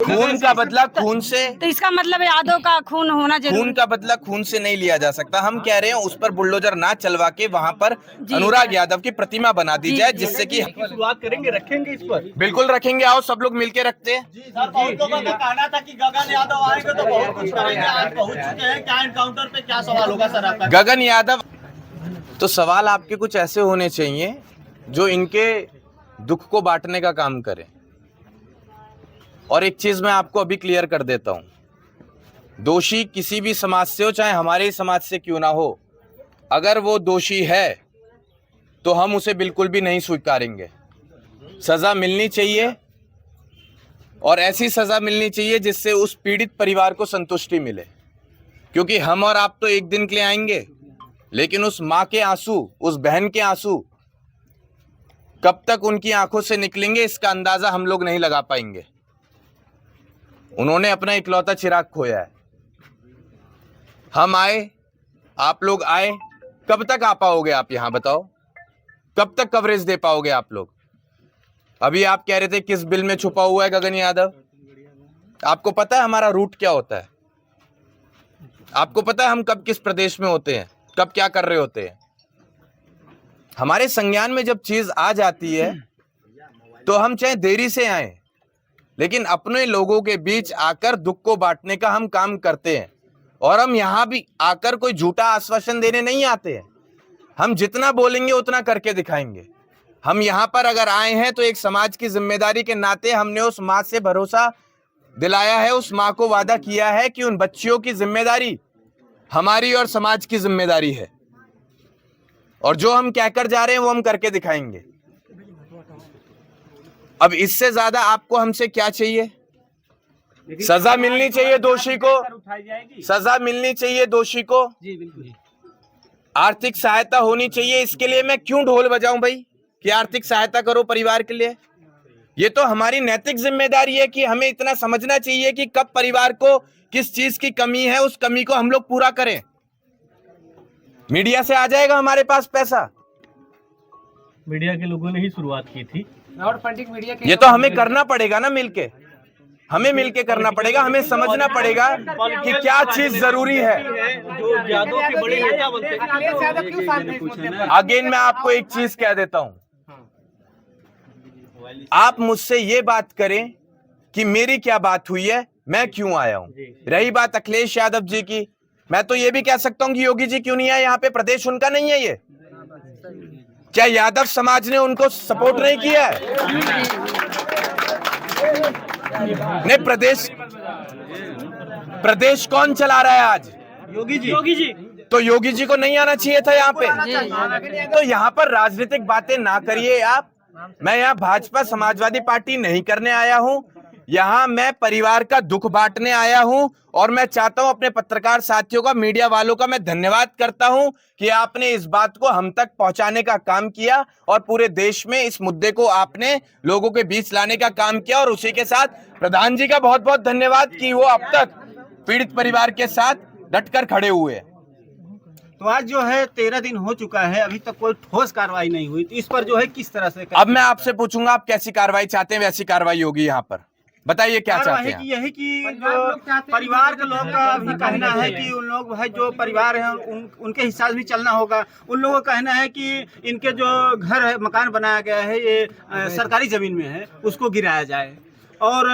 खून का बदला खून से, तो इसका मतलब यादव का खून होना जरूरी। खून का बदला खून से नहीं लिया जा सकता। हम कह रहे हैं उस पर बुलडोजर ना चलवा के वहां पर अनुराग यादव की प्रतिमा बना दी जाए, जिससे कि शुरुआत करेंगे, रखेंगे इस पर। बिल्कुल रखेंगे, आओ सब लोग मिलके रखते हैं। बहुत लोगों का कहना था कि गगन यादव आएंगे तो बहुत कुछ करेंगे, आज पहुंच चुके हैं। क्या एनकाउंटर पे क्या सवाल होगा सर आपका? गगन यादव, तो सवाल आपके कुछ ऐसे होने चाहिए जो इनके दुख को बांटने का काम करें। और एक चीज मैं आपको अभी क्लियर कर देता हूं, दोषी किसी भी समाज से हो, चाहे हमारे समाज से क्यों ना हो, अगर वो दोषी है तो हम उसे बिल्कुल भी नहीं स्वीकारेंगे। सजा मिलनी चाहिए, और ऐसी सजा मिलनी चाहिए जिससे उस पीड़ित परिवार को संतुष्टि मिले। क्योंकि हम और आप तो एक दिन के लिए आएंगे, लेकिन उस माँ के आंसू, उस बहन के आंसू कब तक उनकी आंखों से निकलेंगे, इसका अंदाजा हम लोग नहीं लगा पाएंगे। उन्होंने अपना इकलौता चिराग खोया है। हम आए, आप लोग आए, कब तक आ पाओगे आप यहां बताओ? कब तक कवरेज दे पाओगे आप लोग? अभी आप कह रहे थे किस बिल में छुपा हुआ है गगन यादव। आपको पता है हमारा रूट क्या होता है? आपको पता है हम कब किस प्रदेश में होते हैं, कब क्या कर रहे होते हैं? हमारे संज्ञान में जब चीज आ जाती है तो हम चाहे देरी से आए, लेकिन अपने लोगों के बीच आकर दुख को बांटने का हम काम करते हैं। और हम यहां भी आकर कोई झूठा आश्वासन देने नहीं आते हैं। हम जितना बोलेंगे उतना करके दिखाएंगे। हम यहां पर अगर आए हैं तो एक समाज की जिम्मेदारी के नाते हमने उस मां से भरोसा दिलाया है, उस मां को वादा किया है कि उन बच्चियों की जिम्मेदारी हमारी और समाज की जिम्मेदारी है। और जो हम कहकर जा रहे हैं वो हम करके दिखाएंगे। अब इससे ज्यादा आपको हमसे क्या चाहिए? सजा मिलनी चाहिए दोषी को, सजा मिलनी चाहिए दोषी को, आर्थिक सहायता होनी चाहिए। इसके लिए मैं क्यों ढोल बजाऊं भाई कि आर्थिक सहायता करो परिवार के लिए? ये तो हमारी नैतिक जिम्मेदारी है कि हमें इतना समझना चाहिए कि कब परिवार को किस चीज की कमी है, उस कमी को हम लोग पूरा करें। मीडिया से आ जाएगा हमारे पास पैसा, मीडिया के लोगों ने ही शुरुआत की थी और फंडिंग मीडिया के ये तो हमें करना पड़ेगा ना, मिलके हमें मिलके करना पड़ेगा। हमें समझना पड़ेगा कि क्या चीज जरूरी है। जो यादव के बड़े नेता बनते हैं। अगेन मैं आपको एक चीज कह देता हूं, आप मुझसे ये बात करें कि मेरी क्या बात हुई है, मैं क्यों आया हूं। रही बात अखिलेश यादव जी की, मैं तो ये भी कह सकता हूं कि योगी जी क्यों नहीं आए यहाँ पे, प्रदेश उनका नहीं है। ये क्या यादव समाज ने उनको सपोर्ट नहीं किया है? नहीं, प्रदेश कौन चला रहा है आज? योगी जी। तो योगी जी को नहीं आना चाहिए था यहाँ पे। तो यहाँ पर राजनीतिक बातें ना करिए आप। मैं यहाँ भाजपा समाजवादी पार्टी नहीं करने आया हूँ, यहाँ मैं परिवार का दुख बांटने आया हूँ। और मैं चाहता हूँ अपने पत्रकार साथियों का, मीडिया वालों का मैं धन्यवाद करता हूँ कि आपने इस बात को हम तक पहुंचाने का काम किया और पूरे देश में इस मुद्दे को आपने लोगों के बीच लाने का काम किया। और उसी के साथ प्रधान जी का बहुत बहुत धन्यवाद कि वो अब तक पीड़ित परिवार के साथ डटकर खड़े हुए हैं। तो आज जो है 13 दिन हो चुका है, अभी तक कोई ठोस कार्रवाई नहीं हुई, तो इस पर जो है किस तरह से? अब मैं आपसे पूछूंगा आप कैसी कार्रवाई चाहते हैं, वैसी कार्रवाई होगी यहाँ पर। बताइए क्या चाहते हैं? यही कि जो परिवार के लोग का भी कहना है कि उन लोग है जो परिवार है उनके हिसाब से भी चलना होगा। उन लोगों का कहना है कि इनके जो घर है, मकान बनाया गया है, ये सरकारी जमीन में है, उसको गिराया जाए। और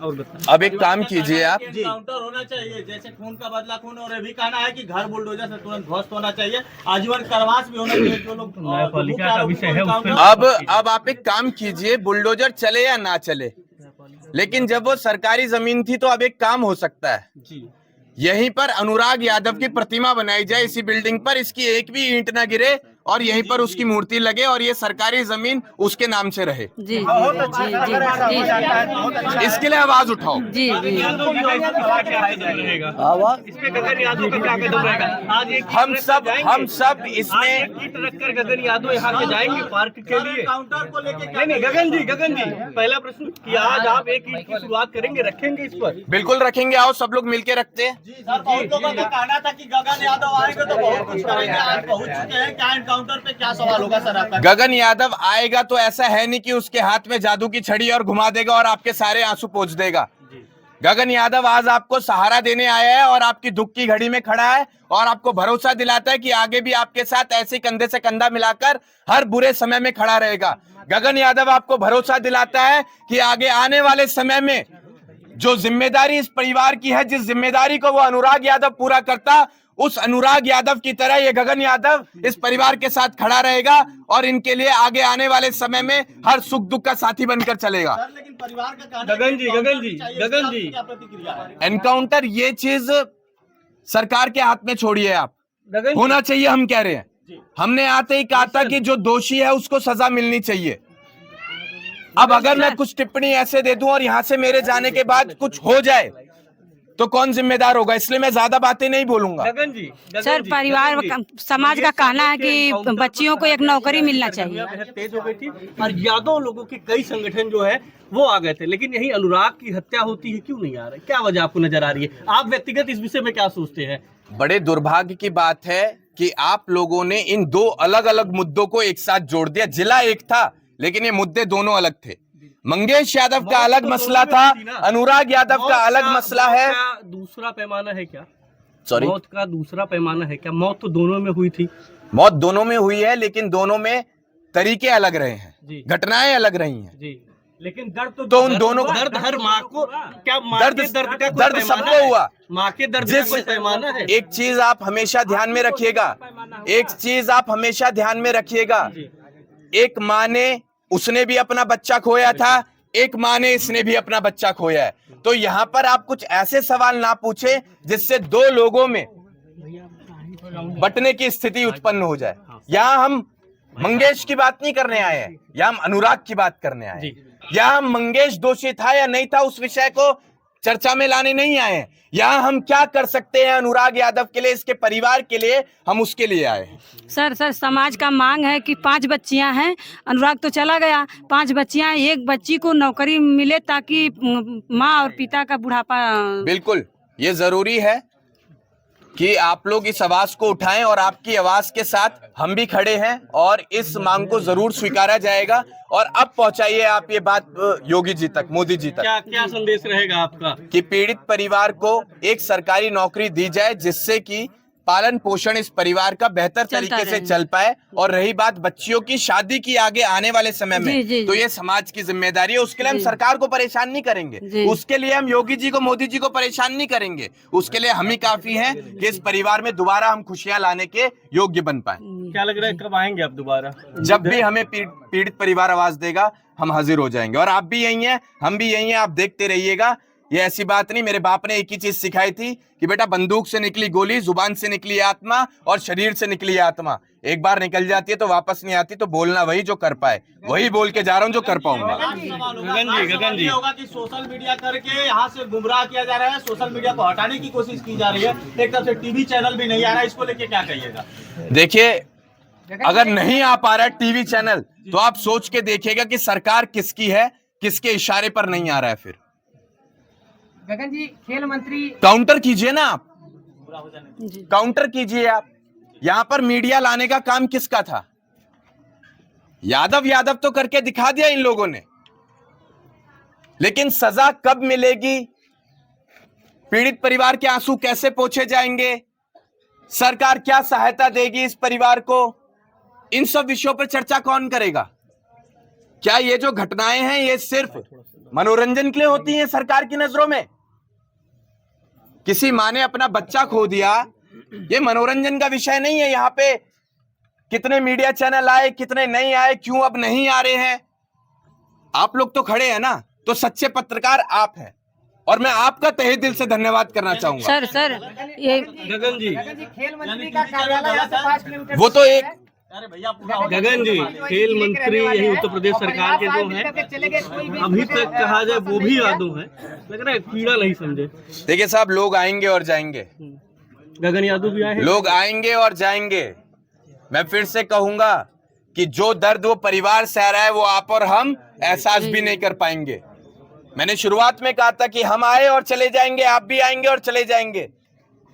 अब एक काम कीजिए आप, काउंटर होना चाहिए, जैसे खून का बदला खून। और ये भी कहना है कि घर बुलडोजर से तुरंत ध्वस्त होना चाहिए, आजीवन कारावास भी होना चाहिए जो लोग न्यायपालिका का विषय है। अब आप एक काम कीजिए, बुलडोजर चले या ना चले, लेकिन जब वो सरकारी जमीन थी तो अब एक काम हो सकता है, यहीं पर अनुराग यादव की प्रतिमा बनाई जाए इसी बिल्डिंग पर, इसकी एक भी ईंट ना गिरे और यहीं पर उसकी मूर्ति लगे और ये सरकारी जमीन उसके नाम से रहे। जी इसके लिए आवाज उठाओ। जी हम सब इसमें रखकर गगन यादव यहाँ से जाएंगे पार्क के लिए। काउंटर को लेकर नहीं, गगन जी पहला प्रश्न कि आज आप एक ईंट की शुरुआत करेंगे, रखेंगे इस पर? बिल्कुल रखेंगे, आओ सब लोग मिलके रखते हैं। बहुत लोगों का कहना था कि गगन यादव आएंगे तो बहुत कुछ करेंगे, आज पहुंच चुके हैं। क्या एनकाउंटर पे क्या सवाल होगा सर आपका? गगन यादव आएगा तो ऐसा है नहीं कि उसके हाथ में जादू की छड़ी और घुमा देगा और आपके सारे आंसू पोंछ देगा। गगन यादव आज आपको सहारा देने आया है और आपकी दुख की घड़ी में खड़ा है और आपको भरोसा दिलाता है कि आगे भी आपके साथ ऐसे कंधे से कंधा मिलाकर हर बुरे समय में खड़ा रहेगा। गगन यादव आपको भरोसा दिलाता है कि आगे आने वाले समय में जो जिम्मेदारी इस परिवार की है, जिस जिम्मेदारी को वो अनुराग यादव पूरा करता, उस अनुराग यादव की तरह ये गगन यादव इस परिवार के साथ खड़ा रहेगा और इनके लिए आगे आने वाले समय में हर सुख दुख का साथी बनकर चलेगा। सर लेकिन परिवार का कहना है गगन जी, कि गगन जी, चाहिए, गगन इसकी जी। क्या प्रतिक्रिया है? एनकाउंटर ये चीज सरकार के हाथ में छोड़िए आप, गगन जी, होना चाहिए। हम कह रहे हैं, हमने आते ही कहा था कि जो दोषी है उसको सजा मिलनी चाहिए। अब अगर मैं कुछ टिप्पणी ऐसे दे दूं और यहां से मेरे जाने के बाद कुछ हो जाए तो कौन जिम्मेदार होगा, इसलिए मैं ज्यादा बातें नहीं बोलूंगा। गगन जी, गगन सर जी, परिवार गगन जी। समाज का कहना है कि बच्चियों को एक नौकरी मिलना चाहिए। बेहद तेज हो गई थी और यादव लोगों के कई संगठन जो है वो आ गए थे, लेकिन यही अनुराग की हत्या होती है क्यों नहीं आ रही? क्या वजह आपको नजर आ रही है? आप व्यक्तिगत इस विषय में क्या सोचते हैं? बड़े दुर्भाग्य की बात है कि आप लोगों ने इन दो अलग अलग मुद्दों को एक साथ जोड़ दिया। जिला एक था लेकिन ये मुद्दे दोनों अलग थे। मंगेश यादव का अलग मसला था, अनुराग यादव का अलग मसला है। दूसरा पैमाना है क्या? सॉरी, मौत का दूसरा पैमाना है क्या? मौत तो दोनों में हुई थी। मौत दोनों में हुई है लेकिन दोनों में तरीके अलग रहे हैं, जी। घटनाएं अलग रही हैं। जी, लेकिन दर्द तो उन दोनों को दर्द हर माँ को क्या माँ दर्द- के दर्द का कोई दर्द पैमाना सबको है? हुआ। माँ के दर्द का कोई पैमाना है? एक चीज आप हमेशा ध्यान में रखिएगा, एक चीज आप हमेशा ध्यान में रखिएगा, एक माँ ने, उसने भी अपना बच्चा खोया था, एक माँ ने, इसने भी अपना बच्चा खोया है। तो यहाँ पर आप कुछ ऐसे सवाल ना पूछे जिससे दो लोगों में बंटने की स्थिति उत्पन्न हो जाए। यहाँ हम मंगेश की बात नहीं करने आए हैं, यहाँ हम अनुराग की बात करने आए हैं। यहाँ हम मंगेश दोषी था या नहीं था उस विषय को चर्चा में लाने नहीं आए हैं। यहाँ हम क्या कर सकते हैं अनुराग यादव के लिए, इसके परिवार के लिए, हम उसके लिए आए हैं। सर समाज का मांग है कि 5 बच्चियां हैं, अनुराग तो चला गया, 5 बच्चियां, एक बच्ची को नौकरी मिले ताकि माँ और पिता का बुढ़ापा। बिल्कुल, ये जरूरी है कि आप लोग इस आवाज को उठाएं और आपकी आवाज के साथ हम भी खड़े हैं और इस मांग को जरूर स्वीकारा जाएगा। और अब पहुंचाइए आप ये बात योगी जी तक, मोदी जी तक, क्या क्या संदेश रहेगा आपका? कि पीड़ित परिवार को एक सरकारी नौकरी दी जाए जिससे कि पालन पोषण इस परिवार का बेहतर तरीके से चल पाए। और रही बात बच्चियों की शादी की आगे आने वाले समय में, जी। तो ये समाज की जिम्मेदारी है। उसके लिए हम सरकार को परेशान नहीं करेंगे, उसके लिए हम योगी जी को, मोदी जी को परेशान नहीं करेंगे। उसके लिए हम ही काफी हैं कि इस परिवार में दोबारा हम खुशियां लाने के योग्य बन पाए। क्या लग रहा है कब आएंगे आप दोबारा? जब भी हमें पीड़ित परिवार आवाज देगा हम हाजिर हो जाएंगे। और आप भी यही हैं, हम भी यही हैं, आप देखते रहिएगा। ये ऐसी बात नहीं, मेरे बाप ने एक ही चीज सिखाई थी कि बेटा बंदूक से निकली गोली, जुबान से निकली आत्मा और शरीर से निकली आत्मा एक बार निकल जाती है तो वापस नहीं आती। तो बोलना वही जो कर पाए, वही बोल के जा रहा हूँ जो कर पाऊंगा। गगन जी, होगा कि सोशल मीडिया करके यहाँ से गुमराह किया जा रहा है, सोशल मीडिया को हटाने की कोशिश की जा रही है, एक तरफ से टीवी चैनल भी नहीं आ रहा है, इसको लेके क्या कहिएगा? देखिए, अगर नहीं आ पा रहा है टीवी चैनल तो आप सोच के देखिएगा कि सरकार किसकी है, किसके इशारे पर नहीं आ रहा है। फिर गगन जी, खेल मंत्री काउंटर कीजिए ना, आप काउंटर कीजिए। आप यहां पर मीडिया लाने का काम किसका था? यादव तो करके दिखा दिया इन लोगों ने, लेकिन सजा कब मिलेगी, पीड़ित परिवार के आंसू कैसे पोंछे जाएंगे, सरकार क्या सहायता देगी इस परिवार को, इन सब विषयों पर चर्चा कौन करेगा? क्या ये जो घटनाएं हैं ये सिर्फ मनोरंजन के लिए होती हैं सरकार की नजरों में? किसी माँ ने अपना बच्चा खो दिया, ये मनोरंजन का विषय नहीं है। यहाँ पे कितने मीडिया चैनल आए, कितने नहीं आए, क्यों अब नहीं आ रहे हैं? आप लोग तो खड़े हैं ना, तो सच्चे पत्रकार आप हैं और मैं आपका तहे दिल से धन्यवाद करना चाहूंगा। सर ये गगन जी, खेल मंत्री का कार्यालय यहाँ से 5 किलोमीटर वो तो एक अरे भैया पूरा हो गया। गगन जी, खेल मंत्री यही उत्तर प्रदेश सरकार के जो हैं, अभी तक कहा जाए वो भी यादव हैं, लग रहा है पीड़ा नहीं समझे। देखिए साहब, लोग आएंगे और जाएंगे, गगन यादव भी आए हैं। लोग आएंगे और जाएंगे। मैं फिर से कहूंगा कि जो दर्द वो परिवार सह रहा है वो आप और हम एहसास भी नहीं कर पाएंगे। मैंने शुरुआत में कहा था कि हम आए और चले जाएंगे, आप भी आएंगे और चले जाएंगे,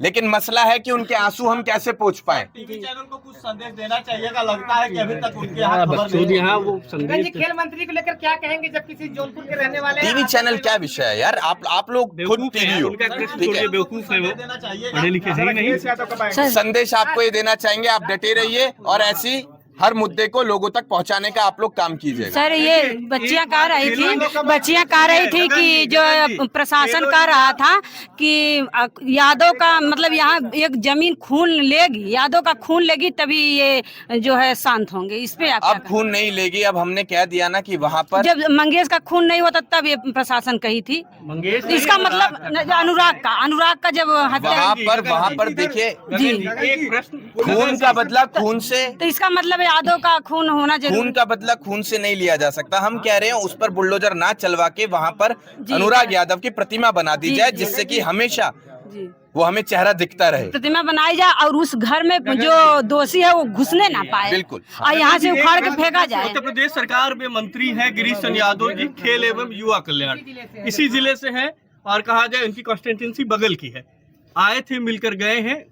लेकिन मसला है कि उनके आंसू हम कैसे पोंछ पाए। टीवी चैनल को कुछ संदेश देना चाहिएगा, लगता है कि अभी तक उनके यहाँ खबर बच्चों नहीं यहाँ वो गगन जी, संदेश खेल मंत्री को लेकर क्या कहेंगे जब किसी जौनपुर के रहने वाले टीवी चैनल क्या विषय है यार, आप लोग खुद बेवकूफ टीवी है, हो, उनका कृष्ण ठीक है। छोड़िए, बेवकूफ है वो, देना चाहिए। पढ़े लिखे है ही नहीं। सर संदेश आपको ये देना चाहेंगे, आप डटे रहिए और ऐसी हर मुद्दे को लोगों तक पहुंचाने का आप लोग काम कीजिएगा। सर ये बच्चियां कह रही थी कि जो प्रशासन कह रहा था कि यादव का मतलब यहाँ एक जमीन खून लेगी, यादव का खून लेगी तभी ये जो है शांत होंगे। इस पे आप क्या अब खून नहीं लेगी, अब हमने कह दिया ना कि वहाँ पर जब मंगेश का खून नहीं होता तब ये प्रशासन कही थी। मंगेश तो इसका मतलब अनुराग का जब हत्या, वहाँ पर देखिए जी एक प्रश्न, खून का बदला खून से, तो इसका मतलब यादव का खून होना जरूरी। खून का बदला खून से नहीं लिया जा सकता। हम कह रहे हैं उस पर बुलडोजर ना चलवा के वहाँ पर अनुराग यादव की प्रतिमा बना दी जाए, जिससे कि हमेशा जी वो हमें चेहरा दिखता रहे। प्रतिमा बनाई जाए और उस घर में जो दोषी है वो घुसने ना पाए, बिल्कुल। और यहाँ से उखाड़ के फेंका जाए। उत्तर प्रदेश सरकार में मंत्री हैं गिरीश चंद्र यादव जी, खेल एवं युवा कल्याण, इसी जिले से हैं और कहा जाए इनकी कॉन्स्टिट्यूंसी बगल की है। आए थे, मिलकर गए हैं।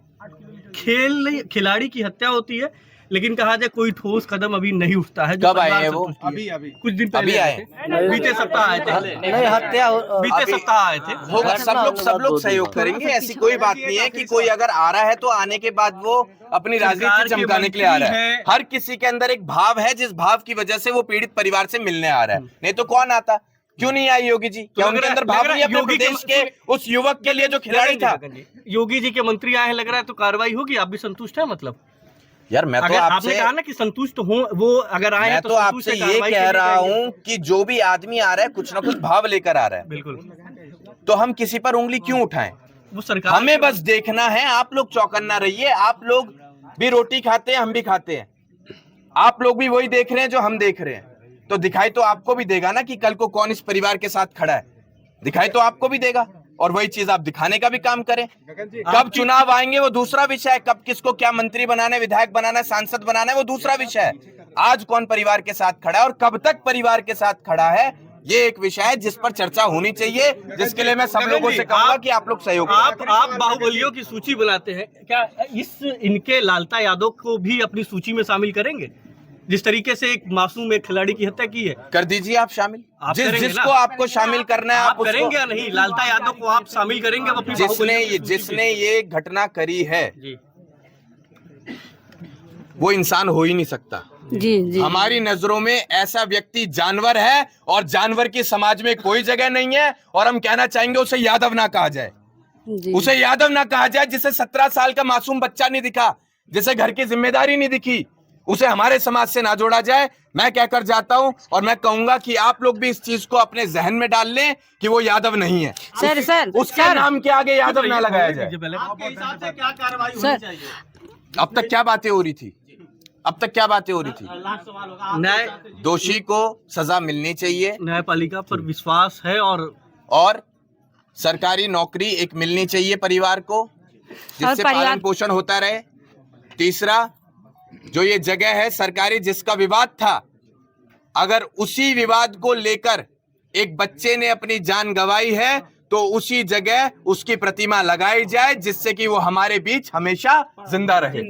खिलाड़ी की हत्या होती है, लेकिन कहा जाए कोई ठोस कदम अभी नहीं उठता है। कब आए हैं वो? अभी कुछ दिन पहले अभी आए? थे, बीते सप्ताह आए थे, नहीं हत्या बीते सप्ताह आए थे। होगा, सब लोग सहयोग करेंगे। ऐसी कोई बात नहीं है कि कोई अगर आ रहा है तो आने के बाद वो अपनी राजनीति चमकाने के लिए आ रहा है। हर किसी के अंदर एक भाव है, जिस भाव की वजह से वो पीड़ित परिवार से मिलने आ रहा है, नहीं तो कौन आता। क्यों नहीं आई योगी जी? क्या उनके अंदर भाव नहीं है अपने प्रदेश के उस युवक के लिए जो खिलाड़ी था? योगी जी के मंत्री आए, लग रहा है तो कार्रवाई होगी। आप भी संतुष्ट है? मतलब यार मैं तो अगर आपने आपसे कहा ना कि संतुष्ट हो, वो अगर आए मैं तो आपसे ये कह रहा हूँ कि जो भी आदमी आ रहा है कुछ ना कुछ भाव लेकर आ रहा है, बिल्कुल, तो हम किसी पर उंगली क्यों उठाएं? वो सरकार, हमें बस देखना है। आप लोग चौकन्ना रहिए। आप लोग भी रोटी खाते हैं, हम भी खाते हैं। आप लोग भी वही देख रहे हैं जो हम देख रहे हैं, तो दिखाई तो आपको भी देगा ना कि कल को कौन इस परिवार के साथ खड़ा है। दिखाई तो आपको भी देगा, और वही चीज आप दिखाने का भी काम करें। कब चुनाव आएंगे वो दूसरा विषय है, कब किसको क्या मंत्री बनाना है, विधायक बनाना है, सांसद बनाना है, वो दूसरा विषय है। आज कौन परिवार के साथ खड़ा है और कब तक परिवार के साथ खड़ा है, ये एक विषय है जिस पर चर्चा होनी चाहिए, जिसके लिए मैं सब लोगों से कहूंगा कि आप लोग सहयोग करें। आप बाहुबलियों की सूची बनाते हैं क्या, इस इनके लालता यादव को भी अपनी सूची में शामिल करेंगे? जिस तरीके से एक मासूम एक खिलाड़ी की हत्या की है, कर दीजिए आप शामिल। आप करेंगे जिसको ना? आपको शामिल करना है आप करेंगे या नहीं? लालता यादव को आप शामिल करेंगे अब अपनी बाहुबलियों की सूची जिसने ये घटना करी है जी, वो इंसान हो ही नहीं सकता। जी जी हमारी नजरों में ऐसा व्यक्ति जानवर है, और जानवर की समाज में कोई जगह नहीं है। और हम कहना चाहेंगे उसे यादव ना कहा जाए, जी उसे यादव ना कहा जाए। जिसे 17 साल का मासूम बच्चा नहीं दिखा, जिसे घर की जिम्मेदारी नहीं दिखी, उसे हमारे समाज से ना जोड़ा जाए। मैं कहकर जाता हूं, और मैं कहूंगा कि आप लोग भी इस चीज को अपने जहन में डाल लें कि वो यादव नहीं है। सर उसके नाम के आगे यादव ना लगाया जाए। आपके हिसाब से क्या कार्रवाई होनी सर, चाहिए? अब तक क्या बातें हो रही थी? अब तक क्या बातें हो रही थी? लास्ट सवाल होगा। आप न्याय, दोषी को सजा मिलनी चाहिए, न्यायपालिका पर विश्वास है, और सरकारी नौकरी एक मिलनी चाहिए परिवार को, जिससे पालन पोषण होता रहे। तीसरा, जो ये जगह है सरकारी जिसका विवाद था, अगर उसी विवाद को लेकर एक बच्चे ने अपनी जान गंवाई है, तो उसी जगह उसकी प्रतिमा लगाई जाए, जिससे कि वो हमारे बीच हमेशा जिंदा रहे।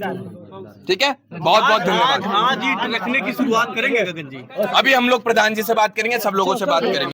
ठीक है, बहुत बहुत धन्यवाद। आज ही रखने की शुरुआत करेंगे गगन जी। अभी हम लोग प्रधान जी से बात करेंगे, सब लोगों से बात करेंगे।